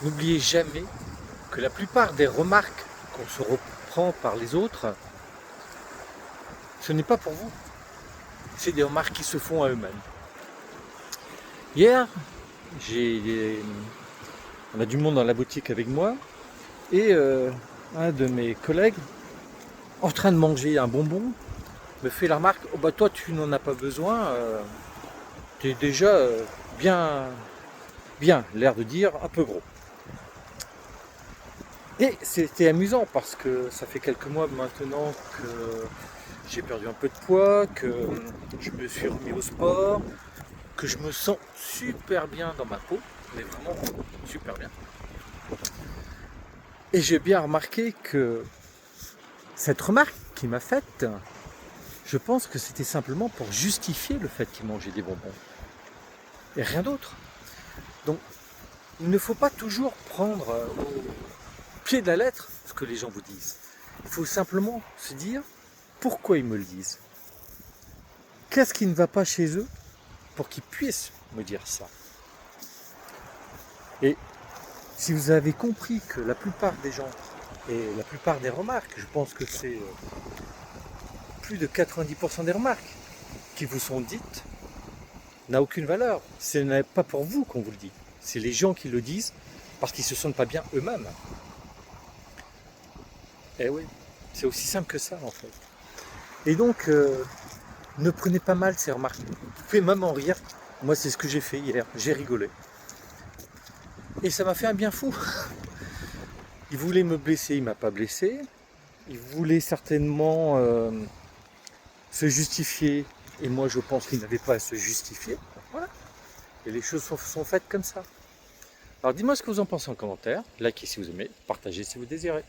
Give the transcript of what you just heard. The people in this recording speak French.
N'oubliez jamais que la plupart des remarques qu'on se reprend par les autres, ce n'est pas pour vous. C'est des remarques qui se font à eux-mêmes. Hier, on a du monde dans la boutique avec moi et un de mes collègues, en train de manger un bonbon, me fait la remarque: oh bah toi tu n'en as pas besoin, tu es déjà bien, l'air de dire un peu gros. Et c'était amusant parce que ça fait quelques mois maintenant que j'ai perdu un peu de poids, que je me suis remis au sport, que je me sens super bien dans ma peau, mais vraiment super bien. Et j'ai bien remarqué que cette remarque qu'il m'a faite, je pense que c'était simplement pour justifier le fait qu'il mangeait des bonbons. Et rien d'autre. Donc, il ne faut pas toujours prendre au pied de la lettre ce que les gens vous disent. Il faut simplement se dire pourquoi ils me le disent. Qu'est-ce qui ne va pas chez eux pour qu'ils puissent me dire ça. Et si vous avez compris que la plupart des gens et la plupart des remarques, je pense que c'est plus de 90% des remarques qui vous sont dites, n'a aucune valeur. Ce n'est pas pour vous qu'on vous le dit. C'est les gens qui le disent parce qu'ils ne se sentent pas bien eux-mêmes. Eh oui, c'est aussi simple que ça en fait. Et donc, ne prenez pas mal ces remarques. Vous pouvez même en rire. Moi, c'est ce que j'ai fait hier. J'ai rigolé. Et ça m'a fait un bien fou. Il voulait me blesser, il ne m'a pas blessé. Il voulait certainement se justifier. Et moi, je pense qu'il n'avait pas à se justifier. Voilà. Et les choses sont faites comme ça. Alors, dis-moi ce que vous en pensez en commentaire. Likez si vous aimez, partagez si vous désirez.